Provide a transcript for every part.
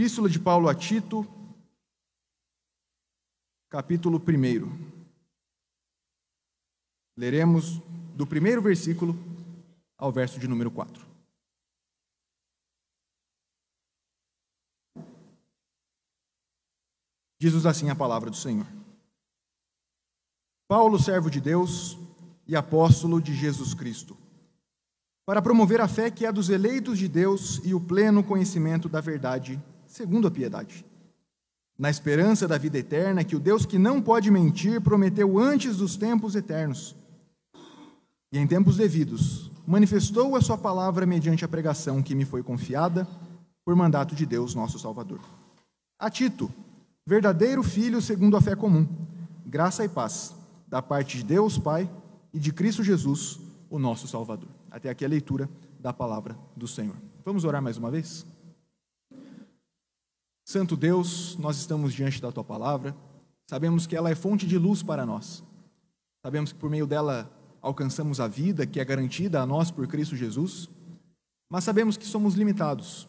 Epístola de Paulo a Tito, capítulo 1. Leremos do primeiro versículo ao verso de número 4. Diz-nos assim a palavra do Senhor. Paulo, servo de Deus e apóstolo de Jesus Cristo, para promover a fé que é dos eleitos de Deus e o pleno conhecimento da verdade, segundo a piedade, na esperança da vida eterna que o Deus que não pode mentir prometeu antes dos tempos eternos, e em tempos devidos manifestou a sua palavra mediante a pregação que me foi confiada por mandato de Deus, nosso Salvador. A Tito, verdadeiro filho segundo a fé comum, graça e paz, da parte de Deus Pai e de Cristo Jesus, o nosso Salvador. Até aqui a leitura da palavra do Senhor. Vamos orar mais uma vez? Santo Deus, nós estamos diante da Tua palavra, sabemos que ela é fonte de luz para nós, sabemos que por meio dela alcançamos a vida que é garantida a nós por Cristo Jesus, mas sabemos que somos limitados,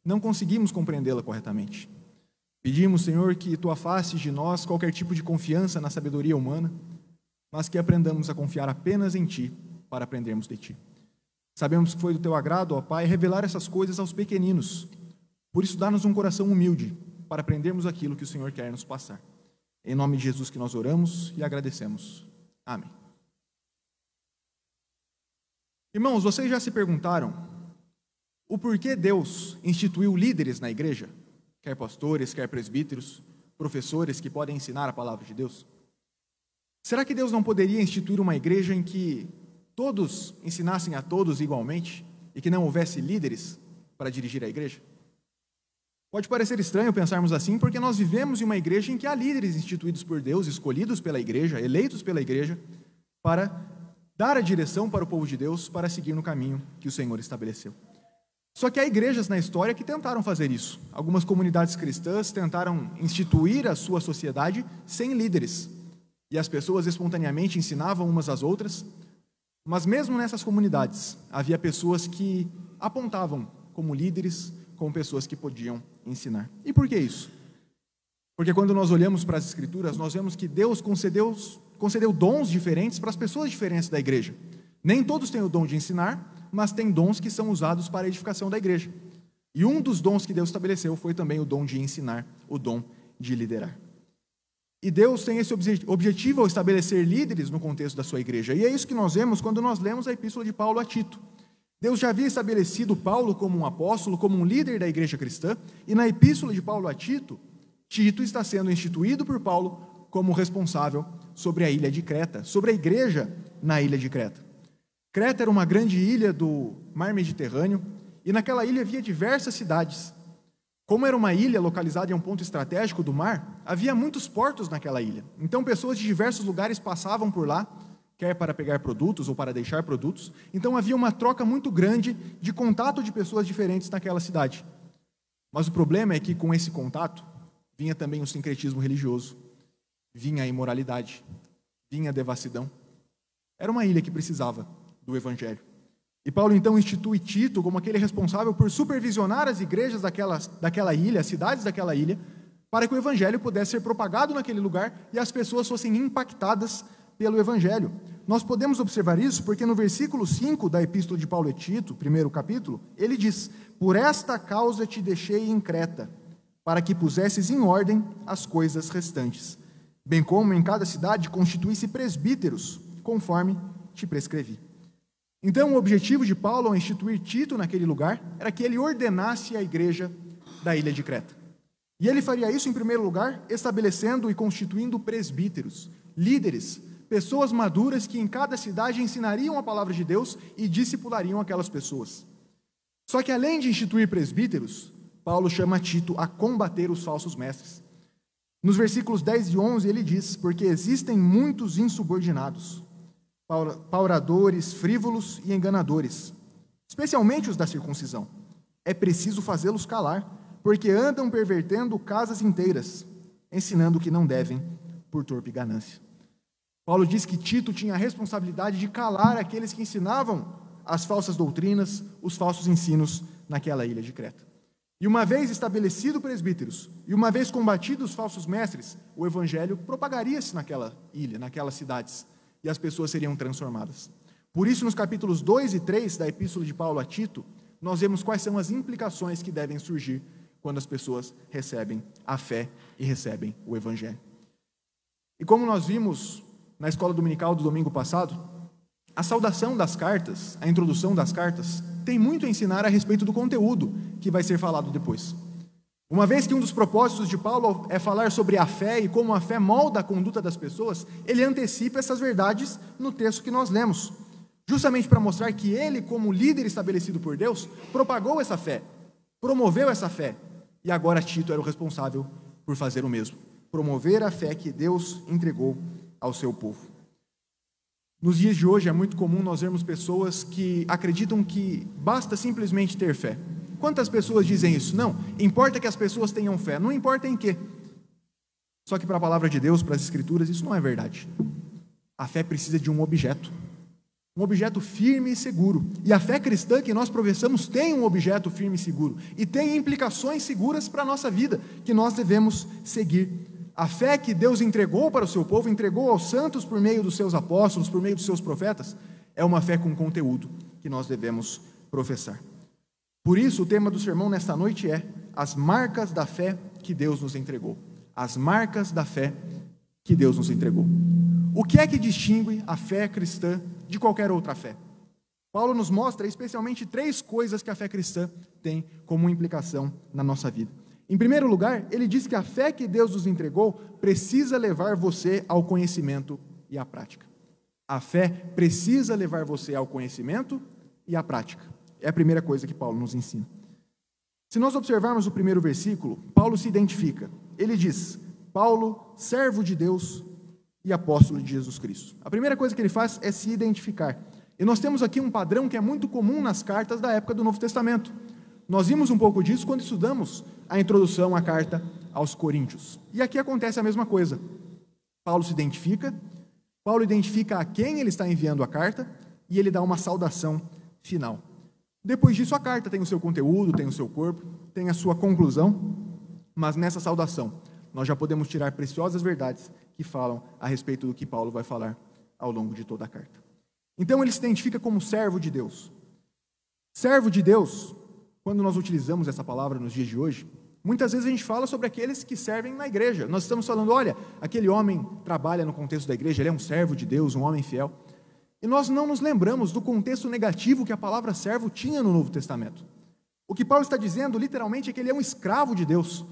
não conseguimos compreendê-la corretamente. Pedimos, Senhor, que Tu afastes de nós qualquer tipo de confiança na sabedoria humana, mas que aprendamos a confiar apenas em Ti, para aprendermos de Ti. Sabemos que foi do Teu agrado, ó Pai, revelar essas coisas aos pequeninos. Por isso, dá-nos um coração humilde, para aprendermos aquilo que o Senhor quer nos passar. Em nome de Jesus que nós oramos e agradecemos. Amém. Irmãos, vocês já se perguntaram o porquê Deus instituiu líderes na igreja? Quer pastores, quer presbíteros, professores que podem ensinar a palavra de Deus? Será que Deus não poderia instituir uma igreja em que todos ensinassem a todos igualmente e que não houvesse líderes para dirigir a igreja? Pode parecer estranho pensarmos assim, porque nós vivemos em uma igreja em que há líderes instituídos por Deus, escolhidos pela igreja, eleitos pela igreja, para dar a direção para o povo de Deus para seguir no caminho que o Senhor estabeleceu. Só que há igrejas na história que tentaram fazer isso. Algumas comunidades cristãs tentaram instituir a sua sociedade sem líderes, e as pessoas espontaneamente ensinavam umas às outras, mas mesmo nessas comunidades havia pessoas que apontavam como líderes, como pessoas que podiam ensinar. E por que isso? Porque quando nós olhamos para as Escrituras, nós vemos que Deus concedeu dons diferentes para as pessoas diferentes da igreja. Nem todos têm o dom de ensinar, mas tem dons que são usados para a edificação da igreja. E um dos dons que Deus estabeleceu foi também o dom de ensinar, o dom de liderar. E Deus tem esse objetivo ao estabelecer líderes no contexto da sua igreja. E é isso que nós vemos quando nós lemos a Epístola de Paulo a Tito. Deus já havia estabelecido Paulo como um apóstolo, como um líder da igreja cristã, e na Epístola de Paulo a Tito, Tito está sendo instituído por Paulo como responsável sobre a ilha de Creta, sobre a igreja na ilha de Creta. Creta era uma grande ilha do mar Mediterrâneo, e naquela ilha havia diversas cidades. Como era uma ilha localizada em um ponto estratégico do mar, havia muitos portos naquela ilha. Então, pessoas de diversos lugares passavam por lá, quer para pegar produtos ou para deixar produtos. Então, havia uma troca muito grande de contato de pessoas diferentes naquela cidade. Mas o problema é que, com esse contato, vinha também o sincretismo religioso, vinha a imoralidade, vinha a devassidão. Era uma ilha que precisava do Evangelho. E Paulo, então, institui Tito como aquele responsável por supervisionar as igrejas daquela ilha, as cidades daquela ilha, para que o Evangelho pudesse ser propagado naquele lugar e as pessoas fossem impactadas pelo Evangelho. Nós podemos observar isso porque no versículo 5 da Epístola de Paulo a Tito, primeiro capítulo, ele diz: por esta causa te deixei em Creta, para que pusesses em ordem as coisas restantes, bem como em cada cidade constituísse presbíteros, conforme te prescrevi. Então, o objetivo de Paulo ao instituir Tito naquele lugar era que ele ordenasse a igreja da ilha de Creta. E ele faria isso, em primeiro lugar, estabelecendo e constituindo presbíteros, líderes, pessoas maduras que em cada cidade ensinariam a palavra de Deus e discipulariam aquelas pessoas. Só que, além de instituir presbíteros, Paulo chama Tito a combater os falsos mestres. Nos versículos 10 e 11, ele diz: porque existem muitos insubordinados, pauradores, frívolos e enganadores, especialmente os da circuncisão. É preciso fazê-los calar, porque andam pervertendo casas inteiras, ensinando o que não devem por torpe ganância. Paulo diz que Tito tinha a responsabilidade de calar aqueles que ensinavam as falsas doutrinas, os falsos ensinos naquela ilha de Creta. E uma vez estabelecido presbíteros, e uma vez combatidos os falsos mestres, o evangelho propagaria-se naquela ilha, naquelas cidades, e as pessoas seriam transformadas. Por isso, nos capítulos 2 e 3 da Epístola de Paulo a Tito, nós vemos quais são as implicações que devem surgir quando as pessoas recebem a fé e recebem o evangelho. E como nós vimos na escola dominical do domingo passado, a saudação das cartas, a introdução das cartas, tem muito a ensinar a respeito do conteúdo que vai ser falado depois. Uma vez que um dos propósitos de Paulo é falar sobre a fé e como a fé molda a conduta das pessoas, ele antecipa essas verdades no texto que nós lemos, justamente para mostrar que ele, como líder estabelecido por Deus, propagou essa fé, promoveu essa fé, e agora Tito era o responsável por fazer o mesmo, promover a fé que Deus entregou ao seu povo. Nos dias de hoje é muito comum nós vermos pessoas que acreditam que basta simplesmente ter fé. Quantas pessoas dizem isso? Não, importa que as pessoas tenham fé, não importa em quê. Só que para a palavra de Deus, para as Escrituras, isso não é verdade. A fé precisa de um objeto firme e seguro. E a fé cristã que nós professamos tem um objeto firme e seguro, e tem implicações seguras para a nossa vida, que nós devemos seguir. A fé que Deus entregou para o seu povo, entregou aos santos por meio dos seus apóstolos, por meio dos seus profetas, é uma fé com conteúdo que nós devemos professar. Por isso, o tema do sermão nesta noite é as marcas da fé que Deus nos entregou. As marcas da fé que Deus nos entregou. O que é que distingue a fé cristã de qualquer outra fé? Paulo nos mostra especialmente 3 coisas que a fé cristã tem como implicação na nossa vida. Em primeiro lugar, ele diz que a fé que Deus nos entregou precisa levar você ao conhecimento e à prática. A fé precisa levar você ao conhecimento e à prática. É a primeira coisa que Paulo nos ensina. Se nós observarmos o primeiro versículo, Paulo se identifica. Ele diz: Paulo, servo de Deus e apóstolo de Jesus Cristo. A primeira coisa que ele faz é se identificar. E nós temos aqui um padrão que é muito comum nas cartas da época do Novo Testamento. Nós vimos um pouco disso quando estudamos a introdução à carta aos Coríntios. E aqui acontece a mesma coisa. Paulo se identifica, Paulo identifica a quem ele está enviando a carta e ele dá uma saudação final. Depois disso, a carta tem o seu conteúdo, tem o seu corpo, tem a sua conclusão, mas nessa saudação nós já podemos tirar preciosas verdades que falam a respeito do que Paulo vai falar ao longo de toda a carta. Então ele se identifica como servo de Deus. Servo de Deus, quando nós utilizamos essa palavra nos dias de hoje, muitas vezes a gente fala sobre aqueles que servem na igreja. Nós estamos falando, olha, aquele homem trabalha no contexto da igreja, ele é um servo de Deus, um homem fiel. E nós não nos lembramos do contexto negativo que a palavra servo tinha no Novo Testamento. O que Paulo está dizendo, literalmente, é que ele é um escravo de Deus.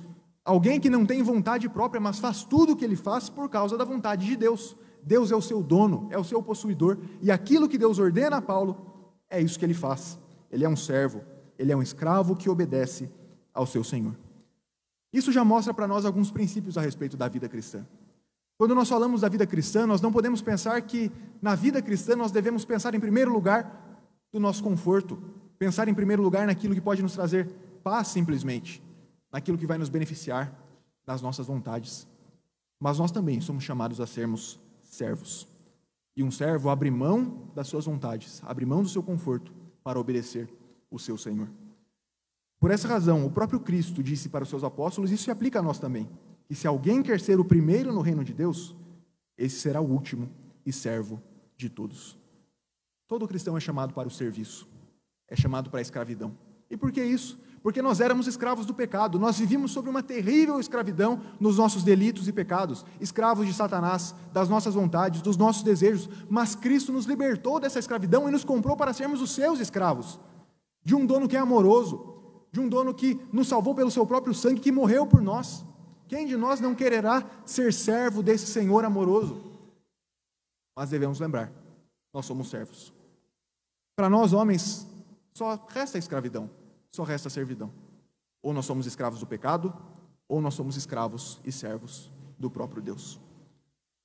Alguém que não tem vontade própria, mas faz tudo o que ele faz por causa da vontade de Deus. Deus é o seu dono, é o seu possuidor, e aquilo que Deus ordena a Paulo, é isso que ele faz. Ele é um servo, ele é um escravo que obedece ao seu Senhor. Isso já mostra para nós alguns princípios a respeito da vida cristã. Quando nós falamos da vida cristã, nós não podemos pensar que na vida cristã nós devemos pensar em primeiro lugar do nosso conforto, pensar em primeiro lugar naquilo que pode nos trazer paz simplesmente, naquilo que vai nos beneficiar das nossas vontades. Mas nós também somos chamados a sermos servos. E um servo abre mão das suas vontades, abre mão do seu conforto para obedecer o seu Senhor. Por essa razão, o próprio Cristo disse para os seus apóstolos, isso se aplica a nós também, que se alguém quer ser o primeiro no reino de Deus, esse será o último e servo de todos. Todo cristão é chamado para o serviço, é chamado para a escravidão. E por que isso? Porque nós éramos escravos do pecado, nós vivíamos sob uma terrível escravidão nos nossos delitos e pecados, escravos de Satanás, das nossas vontades, dos nossos desejos, mas Cristo nos libertou dessa escravidão e nos comprou para sermos os seus escravos, de um dono que é amoroso, de um dono que nos salvou pelo seu próprio sangue, que morreu por nós. Quem de nós não quererá ser servo desse Senhor amoroso? Mas devemos lembrar, nós somos servos. Para nós, homens, só resta a escravidão, só resta a servidão. Ou nós somos escravos do pecado, ou nós somos escravos e servos do próprio Deus.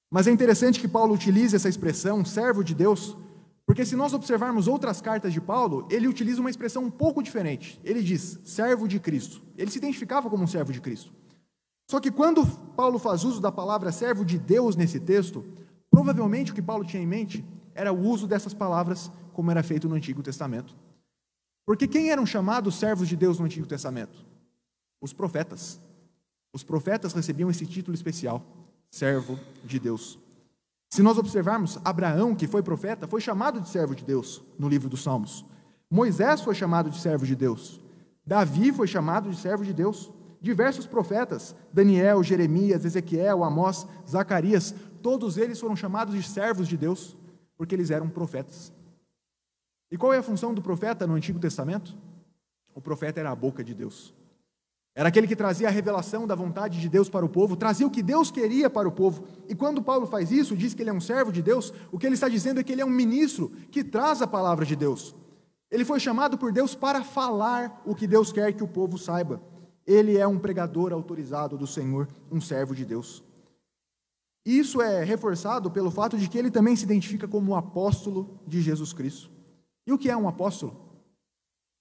Mas é interessante que Paulo utilize essa expressão, servo de Deus, porque se nós observarmos outras cartas de Paulo, ele utiliza uma expressão um pouco diferente. Ele diz, servo de Cristo. Ele se identificava como um servo de Cristo. Só que quando Paulo faz uso da palavra servo de Deus nesse texto, provavelmente o que Paulo tinha em mente era o uso dessas palavras como era feito no Antigo Testamento. Porque quem eram chamados servos de Deus no Antigo Testamento? Os profetas. Os profetas recebiam esse título especial, servo de Deus. Se nós observarmos, Abraão, que foi profeta, foi chamado de servo de Deus no livro dos Salmos. Moisés foi chamado de servo de Deus. Davi foi chamado de servo de Deus. Diversos profetas, Daniel, Jeremias, Ezequiel, Amós, Zacarias, todos eles foram chamados de servos de Deus, porque eles eram profetas. E qual é a função do profeta no Antigo Testamento? O profeta era a boca de Deus. Era aquele que trazia a revelação da vontade de Deus para o povo, trazia o que Deus queria para o povo. E quando Paulo faz isso, diz que ele é um servo de Deus, o que ele está dizendo é que ele é um ministro que traz a palavra de Deus. Ele foi chamado por Deus para falar o que Deus quer que o povo saiba. Ele é um pregador autorizado do Senhor, um servo de Deus. E isso é reforçado pelo fato de que ele também se identifica como um apóstolo de Jesus Cristo. E o que é um apóstolo?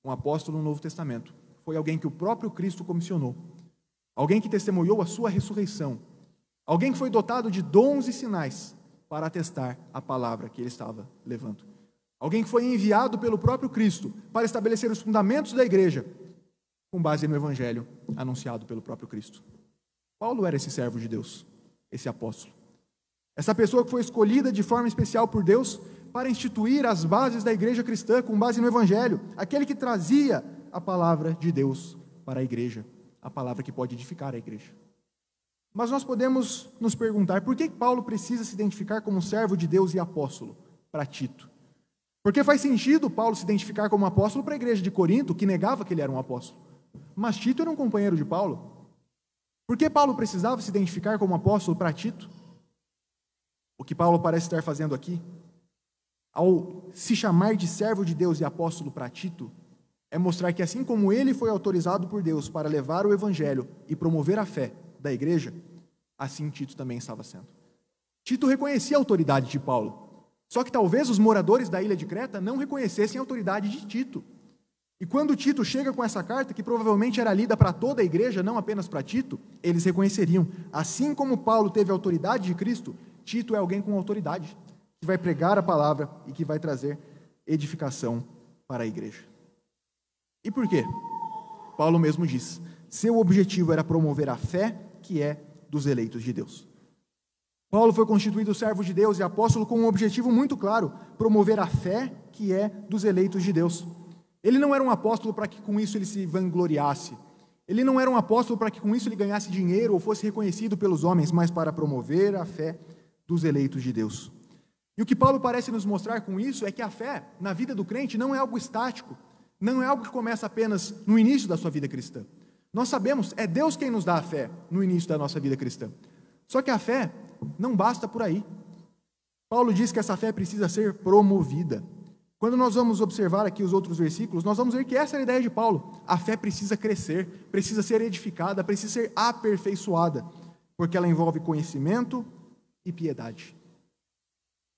Um apóstolo no Novo Testamento foi alguém que o próprio Cristo comissionou, alguém que testemunhou a sua ressurreição, alguém que foi dotado de dons e sinais para atestar a palavra que ele estava levando, alguém que foi enviado pelo próprio Cristo para estabelecer os fundamentos da igreja, com base no evangelho anunciado pelo próprio Cristo. Paulo era esse servo de Deus, esse apóstolo, essa pessoa que foi escolhida de forma especial por Deus para instituir as bases da igreja cristã com base no evangelho, aquele que trazia a palavra de Deus para a igreja, a palavra que pode edificar a igreja. Mas nós podemos nos perguntar, por que Paulo precisa se identificar como servo de Deus e apóstolo para Tito? Porque faz sentido Paulo se identificar como apóstolo para a igreja de Corinto, que negava que ele era um apóstolo. Mas Tito era um companheiro de Paulo. Por que Paulo precisava se identificar como apóstolo para Tito? O que Paulo parece estar fazendo aqui, ao se chamar de servo de Deus e apóstolo para Tito, é mostrar que assim como ele foi autorizado por Deus para levar o evangelho e promover a fé da igreja, assim Tito também estava sendo. Tito reconhecia a autoridade de Paulo, só que talvez os moradores da ilha de Creta não reconhecessem a autoridade de Tito. E quando Tito chega com essa carta, que provavelmente era lida para toda a igreja, não apenas para Tito, eles reconheceriam, assim como Paulo teve a autoridade de Cristo, Tito é alguém com autoridade, que vai pregar a palavra e que vai trazer edificação para a igreja. E por quê? Paulo mesmo diz, seu objetivo era promover a fé que é dos eleitos de Deus. Paulo foi constituído servo de Deus e apóstolo com um objetivo muito claro, promover a fé que é dos eleitos de Deus. Ele não era um apóstolo para que com isso ele se vangloriasse. Ele não era um apóstolo para que com isso ele ganhasse dinheiro ou fosse reconhecido pelos homens, mas para promover a fé dos eleitos de Deus. E o que Paulo parece nos mostrar com isso é que a fé na vida do crente não é algo estático, não é algo que começa apenas no início da sua vida cristã. Nós sabemos, é Deus quem nos dá a fé no início da nossa vida cristã. Só que a fé não basta por aí. Paulo diz que essa fé precisa ser promovida. Quando nós vamos observar aqui os outros versículos, nós vamos ver que essa é a ideia de Paulo. A fé precisa crescer, precisa ser edificada, precisa ser aperfeiçoada, porque ela envolve conhecimento e piedade.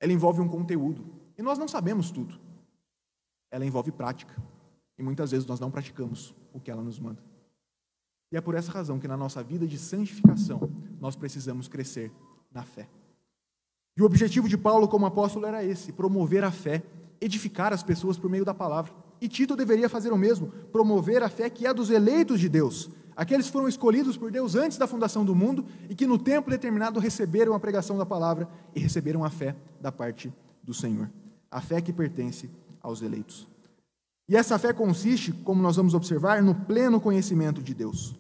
Ela envolve um conteúdo, e nós não sabemos tudo. Ela envolve prática. E muitas vezes nós não praticamos o que ela nos manda. E é por essa razão que na nossa vida de santificação, nós precisamos crescer na fé. E o objetivo de Paulo como apóstolo era esse, promover a fé, edificar as pessoas por meio da palavra. E Tito deveria fazer o mesmo, promover a fé que é dos eleitos de Deus, aqueles que foram escolhidos por Deus antes da fundação do mundo e que no tempo determinado receberam a pregação da palavra e receberam a fé da parte do Senhor. A fé que pertence aos eleitos. E essa fé consiste, como nós vamos observar, no pleno conhecimento de Deus.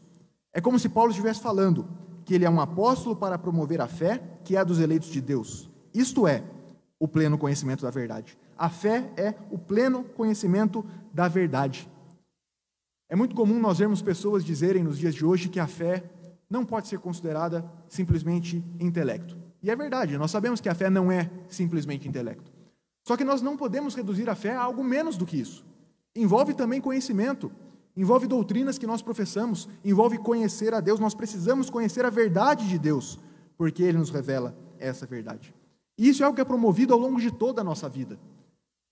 É como se Paulo estivesse falando que ele é um apóstolo para promover a fé que é a dos eleitos de Deus. Isto é, o pleno conhecimento da verdade. A fé é o pleno conhecimento da verdade. É muito comum nós vermos pessoas dizerem nos dias de hoje que a fé não pode ser considerada simplesmente intelecto. E é verdade, nós sabemos que a fé não é simplesmente intelecto. Só que nós não podemos reduzir a fé a algo menos do que isso. Envolve também conhecimento, envolve doutrinas que nós professamos, envolve conhecer a Deus. Nós precisamos conhecer a verdade de Deus, porque Ele nos revela essa verdade. E isso é algo que é promovido ao longo de toda a nossa vida.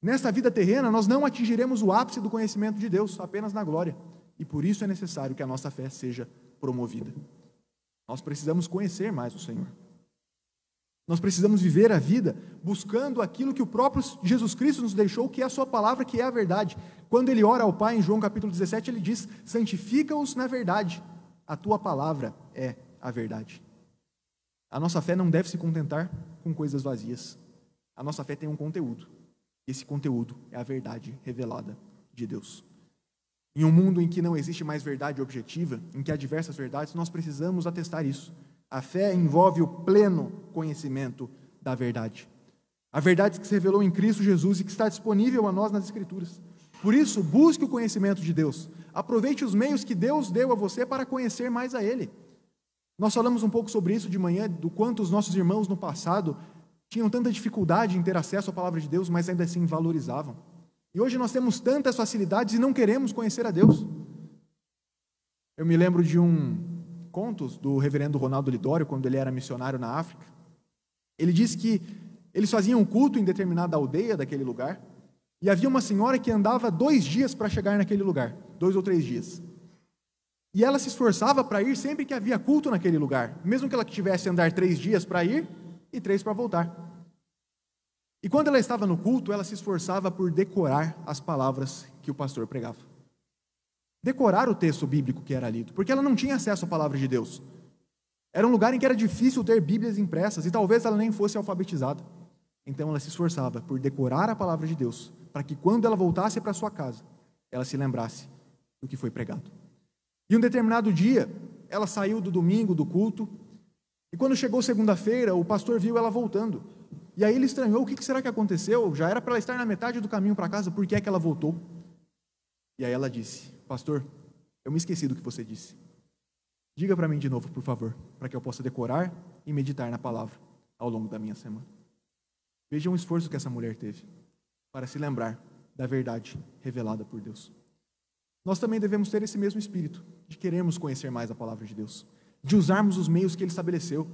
Nesta vida terrena, nós não atingiremos o ápice do conhecimento de Deus, apenas na glória. E por isso é necessário que a nossa fé seja promovida. Nós precisamos conhecer mais o Senhor. Nós precisamos viver a vida buscando aquilo que o próprio Jesus Cristo nos deixou, que é a sua palavra, que é a verdade. Quando ele ora ao Pai, em João capítulo 17, ele diz, santifica-os na verdade. A tua palavra é a verdade. A nossa fé não deve se contentar com coisas vazias. A nossa fé tem um conteúdo. Esse conteúdo é a verdade revelada de Deus. Em um mundo em que não existe mais verdade objetiva, em que há diversas verdades, nós precisamos atestar isso. A fé envolve o pleno conhecimento da verdade. A verdade que se revelou em Cristo Jesus e que está disponível a nós nas Escrituras. Por isso, busque o conhecimento de Deus. Aproveite os meios que Deus deu a você para conhecer mais a Ele. Nós falamos um pouco sobre isso de manhã, do quanto os nossos irmãos no passado tinham tanta dificuldade em ter acesso à palavra de Deus, mas ainda assim valorizavam. E hoje nós temos tantas facilidades e não queremos conhecer a Deus. Eu me lembro de contos do reverendo Ronaldo Lidório, quando ele era missionário na África. Ele disse que eles faziam um culto em determinada aldeia daquele lugar, e havia uma senhora que andava 2 dias para chegar naquele lugar, 2 ou 3 dias. E ela se esforçava para ir sempre que havia culto naquele lugar, mesmo que ela tivesse que andar 3 dias para ir e 3 para voltar. E quando ela estava no culto, ela se esforçava por decorar as palavras que o pastor pregava. Decorar o texto bíblico que era lido, porque ela não tinha acesso à palavra de Deus. Era um lugar em que era difícil ter Bíblias impressas, e talvez ela nem fosse alfabetizada. Então ela se esforçava por decorar a palavra de Deus, para que quando ela voltasse para sua casa, ela se lembrasse do que foi pregado. E um determinado dia, ela saiu do domingo, do culto, e quando chegou segunda-feira, o pastor viu ela voltando. E aí ele estranhou, o que será que aconteceu? Já era para ela estar na metade do caminho para casa, por que é que ela voltou? E aí ela disse, pastor, eu me esqueci do que você disse. Diga para mim de novo, por favor, para que eu possa decorar e meditar na palavra ao longo da minha semana. Vejam o esforço que essa mulher teve para se lembrar da verdade revelada por Deus. Nós também devemos ter esse mesmo espírito de querermos conhecer mais a palavra de Deus, de usarmos os meios que Ele estabeleceu,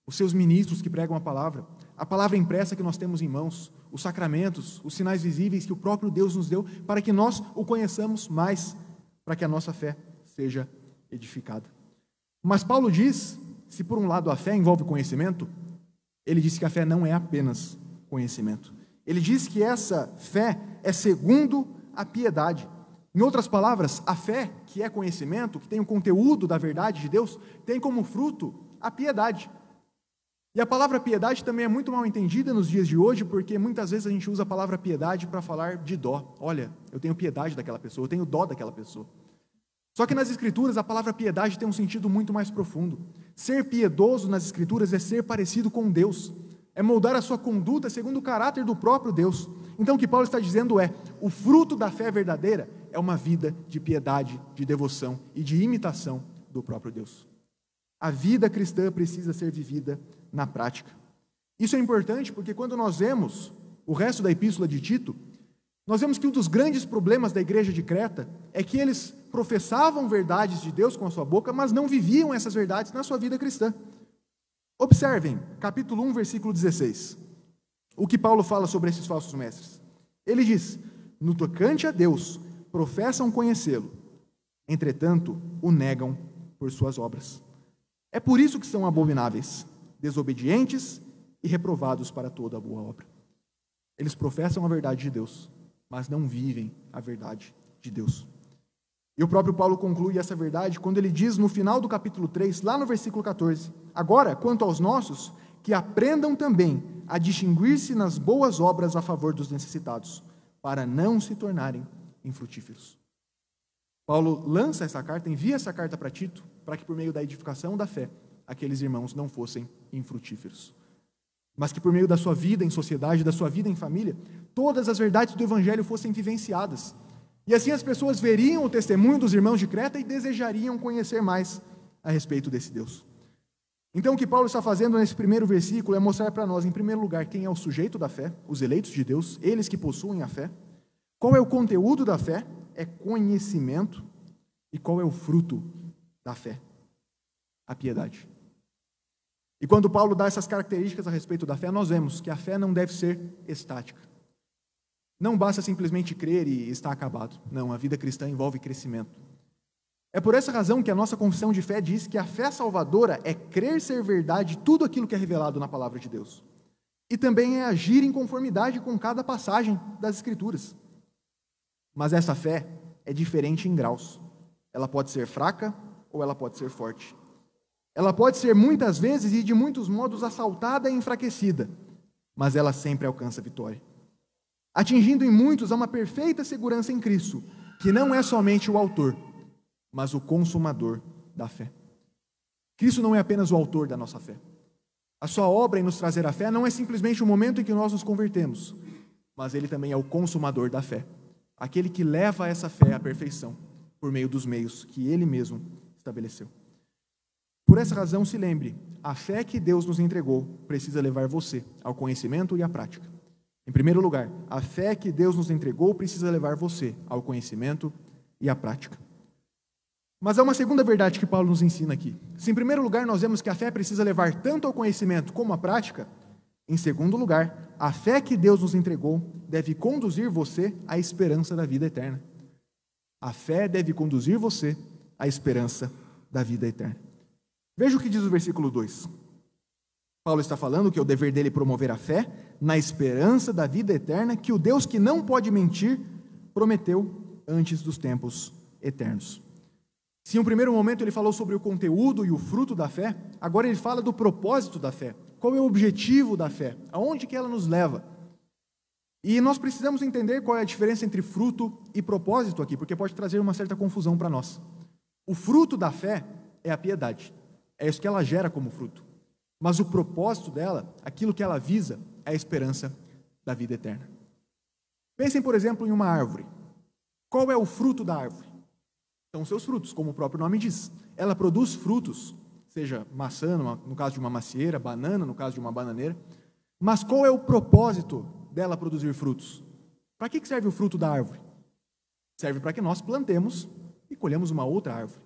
os seus ministros que pregam a palavra impressa que nós temos em mãos, os sacramentos, os sinais visíveis que o próprio Deus nos deu para que nós o conheçamos mais, para que a nossa fé seja edificada. Mas Paulo diz, se por um lado a fé envolve conhecimento, ele diz que a fé não é apenas conhecimento. Ele diz que essa fé é segundo a piedade. Em outras palavras, a fé, que é conhecimento, que tem o conteúdo da verdade de Deus, tem como fruto a piedade. E a palavra piedade também é muito mal entendida nos dias de hoje, porque muitas vezes a gente usa a palavra piedade para falar de dó. Olha, eu tenho piedade daquela pessoa, eu tenho dó daquela pessoa. Só que nas Escrituras a palavra piedade tem um sentido muito mais profundo. Ser piedoso nas Escrituras é ser parecido com Deus, é moldar a sua conduta segundo o caráter do próprio Deus. Então o que Paulo está dizendo é, o fruto da fé verdadeira é uma vida de piedade, de devoção e de imitação do próprio Deus. A vida cristã precisa ser vivida na prática. Isso é importante porque quando nós vemos o resto da epístola de Tito, nós vemos que um dos grandes problemas da igreja de Creta é que eles professavam verdades de Deus com a sua boca, mas não viviam essas verdades na sua vida cristã. Observem, capítulo 1, versículo 16, o que Paulo fala sobre esses falsos mestres. Ele diz, no tocante a Deus, professam conhecê-lo, entretanto, o negam por suas obras. É por isso que são abomináveis, desobedientes e reprovados para toda a boa obra. Eles professam a verdade de Deus, mas não vivem a verdade de Deus. E o próprio Paulo conclui essa verdade quando ele diz no final do capítulo 3, lá no versículo 14, agora, quanto aos nossos, que aprendam também a distinguir-se nas boas obras a favor dos necessitados, para não se tornarem infrutíferos. Paulo lança essa carta, envia essa carta para Tito, para que por meio da edificação da fé, aqueles irmãos não fossem infrutíferos. Mas que por meio da sua vida em sociedade, da sua vida em família, todas as verdades do Evangelho fossem vivenciadas. E assim as pessoas veriam o testemunho dos irmãos de Creta e desejariam conhecer mais a respeito desse Deus. Então o que Paulo está fazendo nesse primeiro versículo é mostrar para nós, em primeiro lugar, quem é o sujeito da fé, os eleitos de Deus, eles que possuem a fé. Qual é o conteúdo da fé? É conhecimento. E qual é o fruto da fé? A piedade. E quando Paulo dá essas características a respeito da fé, nós vemos que a fé não deve ser estática. Não basta simplesmente crer e estar acabado. Não, a vida cristã envolve crescimento. É por essa razão que a nossa confissão de fé diz que a fé salvadora é crer ser verdade tudo aquilo que é revelado na palavra de Deus. E também é agir em conformidade com cada passagem das Escrituras. Mas essa fé é diferente em graus. Ela pode ser fraca ou ela pode ser forte. Ela pode ser muitas vezes e de muitos modos assaltada e enfraquecida, mas ela sempre alcança a vitória, atingindo em muitos a uma perfeita segurança em Cristo, que não é somente o autor, mas o consumador da fé. Cristo não é apenas o autor da nossa fé. A sua obra em nos trazer a fé não é simplesmente o momento em que nós nos convertemos, mas ele também é o consumador da fé, aquele que leva essa fé à perfeição, por meio dos meios que ele mesmo estabeleceu. Por essa razão, se lembre, a fé que Deus nos entregou precisa levar você ao conhecimento e à prática. Em primeiro lugar, a fé que Deus nos entregou precisa levar você ao conhecimento e à prática. Mas há uma segunda verdade que Paulo nos ensina aqui. Se em primeiro lugar nós vemos que a fé precisa levar tanto ao conhecimento como à prática, em segundo lugar, a fé que Deus nos entregou deve conduzir você à esperança da vida eterna. A fé deve conduzir você à esperança da vida eterna. Veja o que diz o versículo 2. Paulo está falando que é o dever dele promover a fé na esperança da vida eterna que o Deus que não pode mentir prometeu antes dos tempos eternos. Se em um primeiro momento ele falou sobre o conteúdo e o fruto da fé, agora ele fala do propósito da fé. Qual é o objetivo da fé? Aonde que ela nos leva? E nós precisamos entender qual é a diferença entre fruto e propósito aqui, porque pode trazer uma certa confusão para nós. O fruto da fé é a piedade. É isso que ela gera como fruto. Mas o propósito dela, aquilo que ela visa, é a esperança da vida eterna. Pensem, por exemplo, em uma árvore. Qual é o fruto da árvore? São os seus frutos, como o próprio nome diz. Ela produz frutos, seja maçã, no caso de uma macieira, banana, no caso de uma bananeira. Mas qual é o propósito dela produzir frutos? Para que serve o fruto da árvore? Serve para que nós plantemos e colhemos uma outra árvore.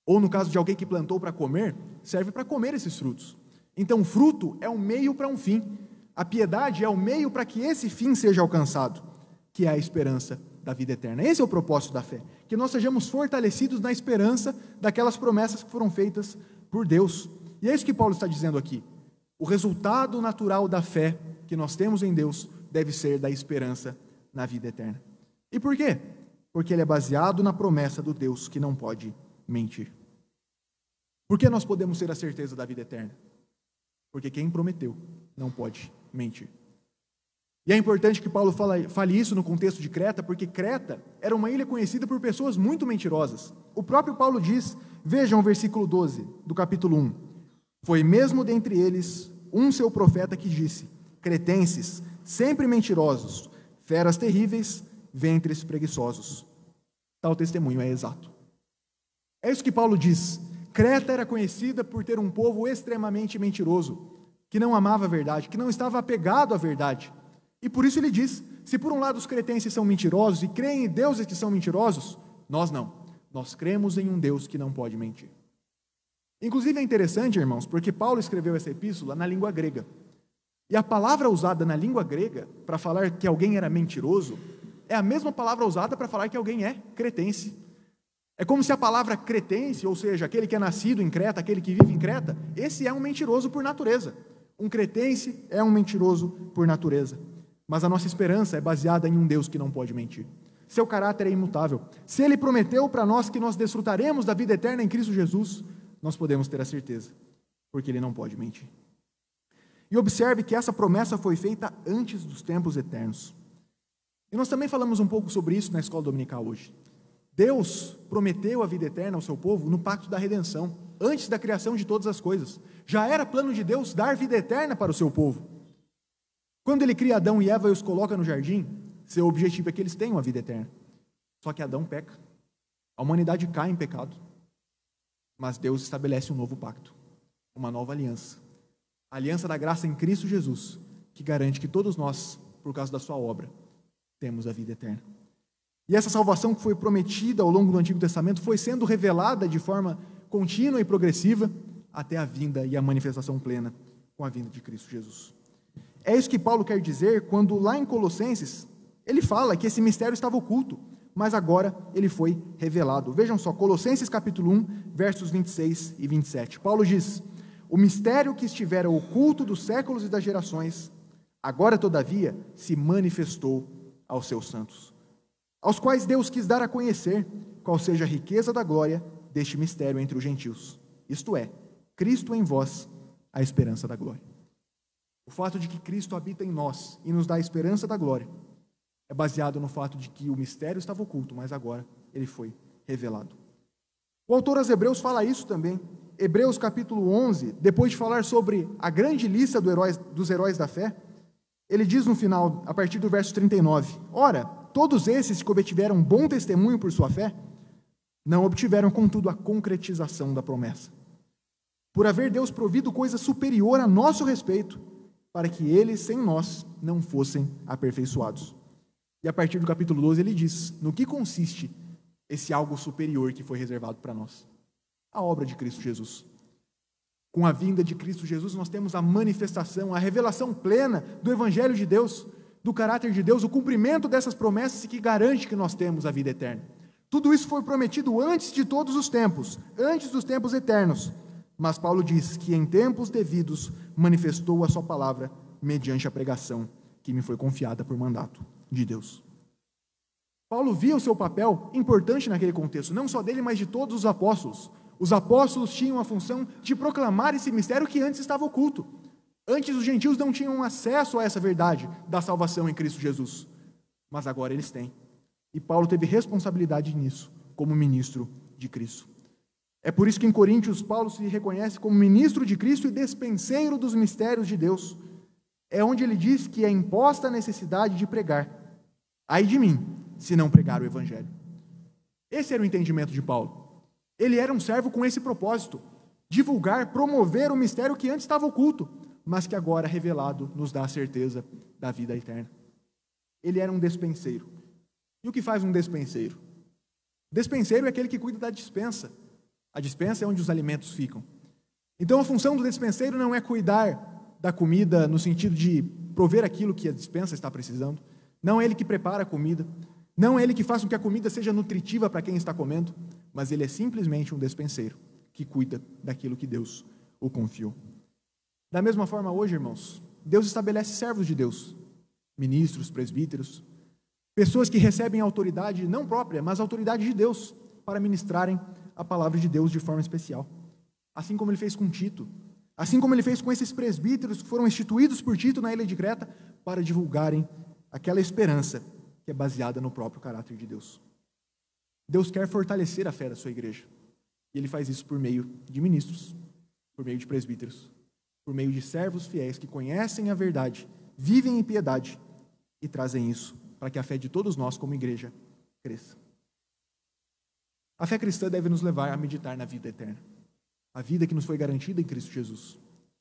Ou no caso de alguém que plantou para comer, serve para comer esses frutos. Então, o fruto é um meio para um fim. A piedade é o meio para que esse fim seja alcançado, que é a esperança da vida eterna. Esse é o propósito da fé, que nós sejamos fortalecidos na esperança daquelas promessas que foram feitas por Deus. E é isso que Paulo está dizendo aqui. O resultado natural da fé que nós temos em Deus deve ser da esperança na vida eterna. E por quê? Porque ele é baseado na promessa do Deus que não pode mentir. Por que nós podemos ter a certeza da vida eterna? Porque quem prometeu não pode mentir. E é importante que Paulo fale isso no contexto de Creta, porque Creta era uma ilha conhecida por pessoas muito mentirosas. O próprio Paulo diz, vejam o versículo 12 do capítulo 1. Foi mesmo dentre eles um seu profeta que disse, cretenses, sempre mentirosos, feras terríveis, ventres preguiçosos. Tal testemunho é exato. É isso que Paulo diz. Creta era conhecida por ter um povo extremamente mentiroso, que não amava a verdade, que não estava apegado à verdade. E por isso ele diz, se por um lado os cretenses são mentirosos e creem em deuses que são mentirosos, nós não. Nós cremos em um Deus que não pode mentir. Inclusive é interessante, irmãos, porque Paulo escreveu essa epístola na língua grega. E a palavra usada na língua grega para falar que alguém era mentiroso é a mesma palavra usada para falar que alguém é cretense. É como se a palavra cretense, ou seja, aquele que é nascido em Creta, aquele que vive em Creta, esse é um mentiroso por natureza. Um cretense é um mentiroso por natureza. Mas a nossa esperança é baseada em um Deus que não pode mentir. Seu caráter é imutável. Se Ele prometeu para nós que nós desfrutaremos da vida eterna em Cristo Jesus, nós podemos ter a certeza, porque Ele não pode mentir. E observe que essa promessa foi feita antes dos tempos eternos. E nós também falamos um pouco sobre isso na escola dominical hoje. Deus prometeu a vida eterna ao seu povo no pacto da redenção, antes da criação de todas as coisas. Já era plano de Deus dar vida eterna para o seu povo. Quando Ele cria Adão e Eva e os coloca no jardim, seu objetivo é que eles tenham a vida eterna. Só que Adão peca. A humanidade cai em pecado. Mas Deus estabelece um novo pacto, uma nova aliança. A aliança da graça em Cristo Jesus, que garante que todos nós, por causa da sua obra, temos a vida eterna. E essa salvação que foi prometida ao longo do Antigo Testamento foi sendo revelada de forma contínua e progressiva até a vinda e a manifestação plena com a vinda de Cristo Jesus. É isso que Paulo quer dizer quando lá em Colossenses ele fala que esse mistério estava oculto, mas agora ele foi revelado. Vejam só, Colossenses capítulo 1, versos 26 e 27. Paulo diz, o mistério que estivera oculto dos séculos e das gerações, agora todavia se manifestou aos seus santos, aos quais Deus quis dar a conhecer qual seja a riqueza da glória deste mistério entre os gentios, isto é, Cristo em vós, a esperança da glória. O fato de que Cristo habita em nós e nos dá a esperança da glória é baseado no fato de que o mistério estava oculto, mas agora ele foi revelado. O autor aos Hebreus fala isso também. Hebreus capítulo 11, depois de falar sobre a grande lista dos heróis da fé, ele diz no final, a partir do verso 39, ora, todos esses que obtiveram bom testemunho por sua fé, não obtiveram, contudo, a concretização da promessa. Por haver Deus provido coisa superior a nosso respeito, para que eles, sem nós, não fossem aperfeiçoados. E a partir do capítulo 12 ele diz, no que consiste esse algo superior que foi reservado para nós? A obra de Cristo Jesus. Com a vinda de Cristo Jesus, nós temos a manifestação, a revelação plena do Evangelho de Deus, do caráter de Deus, o cumprimento dessas promessas que garante que nós temos a vida eterna. Tudo isso foi prometido antes de todos os tempos, antes dos tempos eternos. Mas Paulo diz que em tempos devidos manifestou a sua palavra mediante a pregação que me foi confiada por mandato de Deus. Paulo via o seu papel importante naquele contexto, não só dele, mas de todos os apóstolos. Os apóstolos tinham a função de proclamar esse mistério que antes estava oculto. Antes os gentios não tinham acesso a essa verdade da salvação em Cristo Jesus, mas agora eles têm. E Paulo teve responsabilidade nisso, como ministro de Cristo. É por isso que em Coríntios, Paulo se reconhece como ministro de Cristo e despenseiro dos mistérios de Deus. É onde ele diz que é imposta a necessidade de pregar. Ai de mim, se não pregar o Evangelho. Esse era o entendimento de Paulo. Ele era um servo com esse propósito, divulgar, promover o mistério que antes estava oculto, mas que agora, revelado, nos dá a certeza da vida eterna. Ele era um despenseiro. E o que faz um despenseiro? Despenseiro é aquele que cuida da despensa. A despensa é onde os alimentos ficam. Então, a função do despenseiro não é cuidar da comida no sentido de prover aquilo que a despensa está precisando. Não é ele que prepara a comida. Não é ele que faz com que a comida seja nutritiva para quem está comendo. Mas ele é simplesmente um despenseiro que cuida daquilo que Deus o confiou. Da mesma forma, hoje, irmãos, Deus estabelece servos de Deus, ministros, presbíteros, pessoas que recebem autoridade não própria, mas autoridade de Deus, para ministrarem a palavra de Deus de forma especial. Assim como ele fez com Tito, assim como ele fez com esses presbíteros que foram instituídos por Tito na ilha de Creta, para divulgarem aquela esperança que é baseada no próprio caráter de Deus. Deus quer fortalecer a fé da sua igreja, e ele faz isso por meio de ministros, por meio de presbíteros, por meio de servos fiéis que conhecem a verdade, vivem em piedade e trazem isso para que a fé de todos nós como igreja cresça. A fé cristã deve nos levar a meditar na vida eterna, a vida que nos foi garantida em Cristo Jesus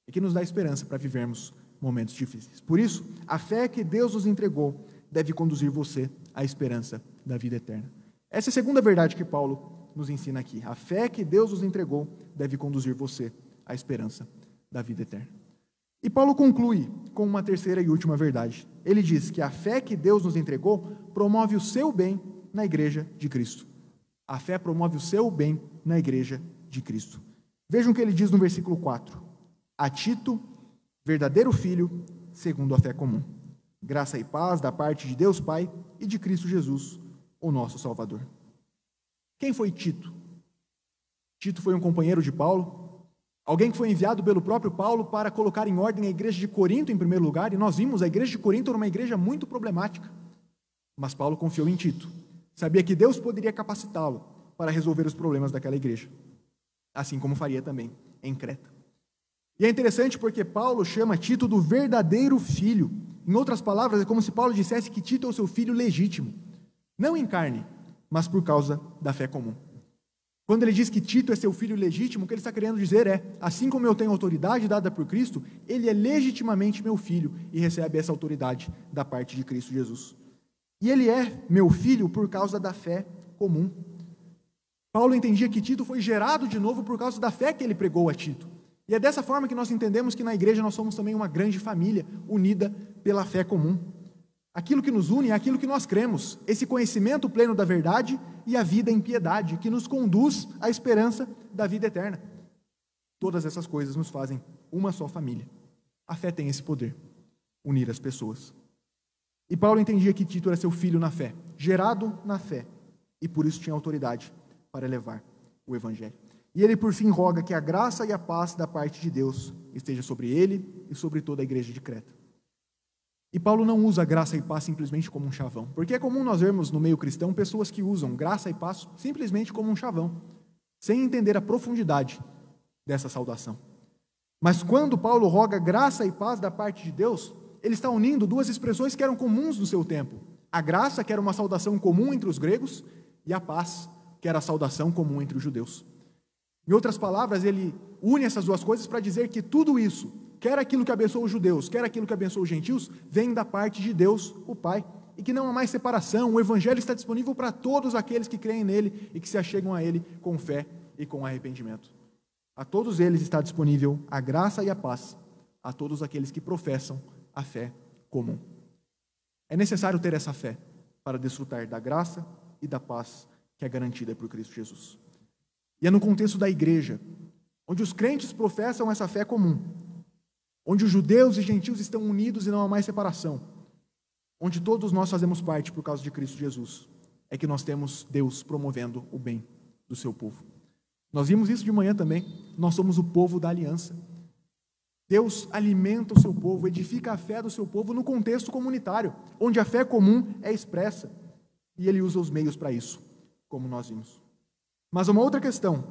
e que nos dá esperança para vivermos momentos difíceis. Por isso, a fé que Deus nos entregou deve conduzir você à esperança da vida eterna. Essa é a segunda verdade que Paulo nos ensina aqui. A fé que Deus nos entregou deve conduzir você à esperança da vida eterna. E Paulo conclui com uma terceira e última verdade. Ele diz que a fé que Deus nos entregou promove o seu bem na igreja de Cristo. A fé promove o seu bem na igreja de Cristo. Vejam o que ele diz no versículo 4. A Tito, verdadeiro filho, segundo a fé comum. Graça e paz da parte de Deus Pai e de Cristo Jesus, o nosso Salvador. Quem foi Tito? Tito foi um companheiro de Paulo, alguém que foi enviado pelo próprio Paulo para colocar em ordem a igreja de Corinto em primeiro lugar, e nós vimos a igreja de Corinto era uma igreja muito problemática, mas Paulo confiou em Tito, sabia que Deus poderia capacitá-lo para resolver os problemas daquela igreja, assim como faria também em Creta. E é interessante porque Paulo chama Tito do verdadeiro filho. Em outras palavras, é como se Paulo dissesse que Tito é o seu filho legítimo, não em carne, mas por causa da fé comum. Quando ele diz que Tito é seu filho legítimo, o que ele está querendo dizer é, assim como eu tenho autoridade dada por Cristo, ele é legitimamente meu filho e recebe essa autoridade da parte de Cristo Jesus. E ele é meu filho por causa da fé comum. Paulo entendia que Tito foi gerado de novo por causa da fé que ele pregou a Tito. E é dessa forma que nós entendemos que na igreja nós somos também uma grande família, unida pela fé comum. Aquilo que nos une é aquilo que nós cremos, esse conhecimento pleno da verdade e a vida em piedade, que nos conduz à esperança da vida eterna. Todas essas coisas nos fazem uma só família. A fé tem esse poder, unir as pessoas. E Paulo entendia que Tito era seu filho na fé, gerado na fé, e por isso tinha autoridade para levar o Evangelho. E ele, por fim, roga que a graça e a paz da parte de Deus esteja sobre ele e sobre toda a igreja de Creta. E Paulo não usa graça e paz simplesmente como um chavão, porque é comum nós vermos no meio cristão pessoas que usam graça e paz simplesmente como um chavão, sem entender a profundidade dessa saudação. Mas quando Paulo roga graça e paz da parte de Deus, ele está unindo duas expressões que eram comuns no seu tempo. A graça, que era uma saudação comum entre os gregos, e a paz, que era a saudação comum entre os judeus. Em outras palavras, ele une essas duas coisas para dizer que tudo isso, quer aquilo que abençoa os judeus, quer aquilo que abençoa os gentios, vem da parte de Deus, o Pai, e que não há mais separação. O Evangelho está disponível para todos aqueles que creem nele e que se achegam a ele com fé e com arrependimento. A todos eles está disponível a graça e a paz, a todos aqueles que professam a fé comum. É necessário ter essa fé para desfrutar da graça e da paz que é garantida por Cristo Jesus. E é no contexto da igreja, onde os crentes professam essa fé comum, onde os judeus e gentios estão unidos e não há mais separação, onde todos nós fazemos parte por causa de Cristo Jesus, é que nós temos Deus promovendo o bem do seu povo. Nós vimos isso de manhã também, nós somos o povo da aliança. Deus alimenta o seu povo, edifica a fé do seu povo no contexto comunitário, onde a fé comum é expressa, e ele usa os meios para isso, como nós vimos. Mas uma outra questão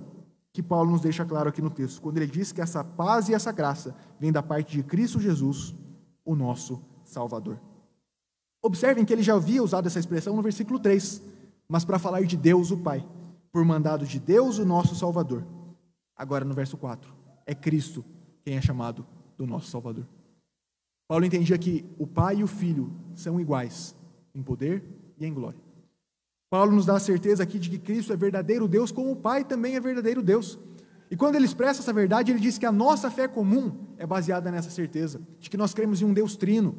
que Paulo nos deixa claro aqui no texto, quando ele diz que essa paz e essa graça vem da parte de Cristo Jesus, o nosso Salvador. Observem que ele já havia usado essa expressão no versículo 3, mas para falar de Deus o Pai, por mandado de Deus o nosso Salvador. Agora no verso 4, é Cristo quem é chamado do nosso Salvador. Paulo entendia que o Pai e o Filho são iguais em poder e em glória. Paulo nos dá a certeza aqui de que Cristo é verdadeiro Deus, como o Pai também é verdadeiro Deus. E quando ele expressa essa verdade, ele diz que a nossa fé comum é baseada nessa certeza, de que nós cremos em um Deus trino,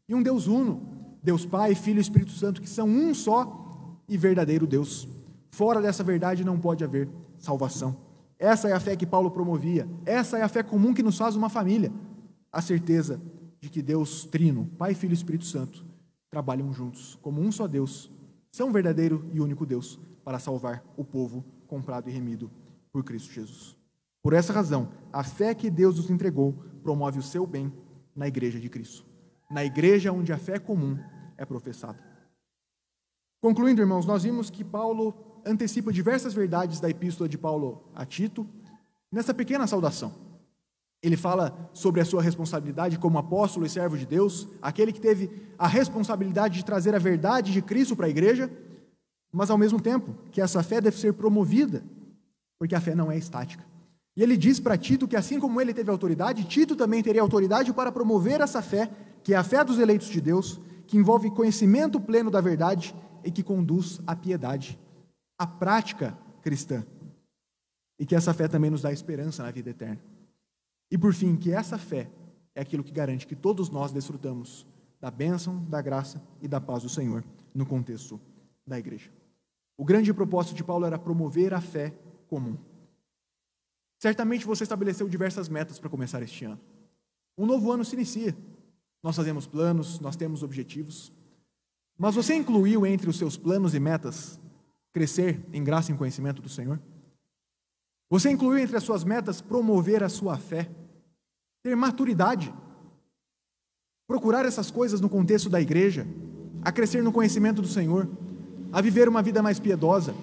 e um Deus uno, Deus Pai, Filho e Espírito Santo, que são um só e verdadeiro Deus. Fora dessa verdade não pode haver salvação. Essa é a fé que Paulo promovia, essa é a fé comum que nos faz uma família, a certeza de que Deus trino, Pai, Filho e Espírito Santo, trabalham juntos, como um só Deus, são um verdadeiro e único Deus para salvar o povo comprado e remido por Cristo Jesus. Por essa razão, a fé que Deus nos entregou promove o seu bem na igreja de Cristo, na igreja onde a fé comum é professada. Concluindo, irmãos, nós vimos que Paulo antecipa diversas verdades da epístola de Paulo a Tito nessa pequena saudação. Ele fala sobre a sua responsabilidade como apóstolo e servo de Deus, aquele que teve a responsabilidade de trazer a verdade de Cristo para a igreja, mas ao mesmo tempo que essa fé deve ser promovida, porque a fé não é estática. E ele diz para Tito que assim como ele teve autoridade, Tito também teria autoridade para promover essa fé, que é a fé dos eleitos de Deus, que envolve conhecimento pleno da verdade e que conduz à piedade, à prática cristã. E que essa fé também nos dá esperança na vida eterna. E por fim, que essa fé é aquilo que garante que todos nós desfrutamos da bênção, da graça e da paz do Senhor no contexto da igreja. O grande propósito de Paulo era promover a fé comum. Certamente você estabeleceu diversas metas para começar este ano. Um novo ano se inicia. Nós fazemos planos, nós temos objetivos. Mas você incluiu entre os seus planos e metas crescer em graça e em conhecimento do Senhor? Você incluiu entre as suas metas promover a sua fé, ter maturidade, procurar essas coisas no contexto da igreja, a crescer no conhecimento do Senhor, a viver uma vida mais piedosa,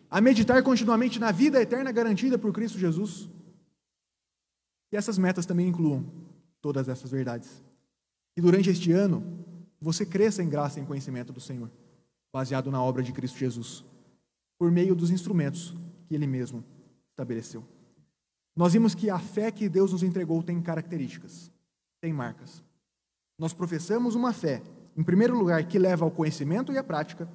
a meditar continuamente na vida eterna garantida por Cristo Jesus? Que essas metas também incluam todas essas verdades. E durante este ano, você cresça em graça e em conhecimento do Senhor, baseado na obra de Cristo Jesus, por meio dos instrumentos que Ele mesmo estabeleceu. Nós vimos que a fé que Deus nos entregou tem características, tem marcas. Nós professamos uma fé, em primeiro lugar, que leva ao conhecimento e à prática,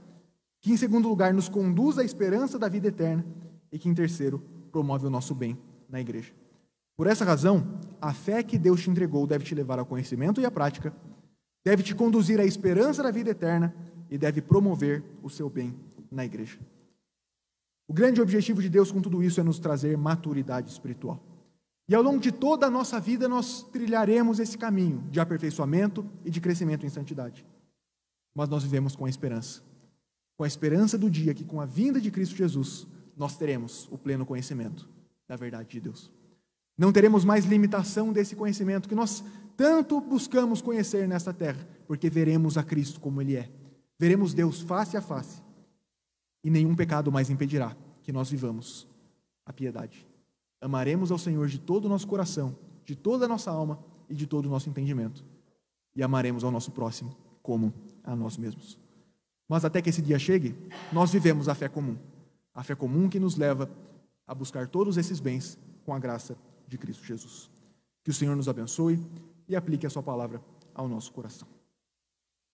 que em segundo lugar nos conduz à esperança da vida eterna e que em terceiro promove o nosso bem na igreja. Por essa razão, a fé que Deus te entregou deve te levar ao conhecimento e à prática, deve te conduzir à esperança da vida eterna e deve promover o seu bem na igreja. O grande objetivo de Deus com tudo isso é nos trazer maturidade espiritual. E ao longo de toda a nossa vida nós trilharemos esse caminho de aperfeiçoamento e de crescimento em santidade. Mas nós vivemos com a esperança do dia que com a vinda de Cristo Jesus nós teremos o pleno conhecimento da verdade de Deus. Não teremos mais limitação desse conhecimento que nós tanto buscamos conhecer nesta terra, porque veremos a Cristo como Ele é. Veremos Deus face a face. E nenhum pecado mais impedirá que nós vivamos a piedade. Amaremos ao Senhor de todo o nosso coração, de toda a nossa alma e de todo o nosso entendimento. E amaremos ao nosso próximo como a nós mesmos. Mas até que esse dia chegue, nós vivemos a fé comum. A fé comum que nos leva a buscar todos esses bens com a graça de Cristo Jesus. Que o Senhor nos abençoe e aplique a sua palavra ao nosso coração.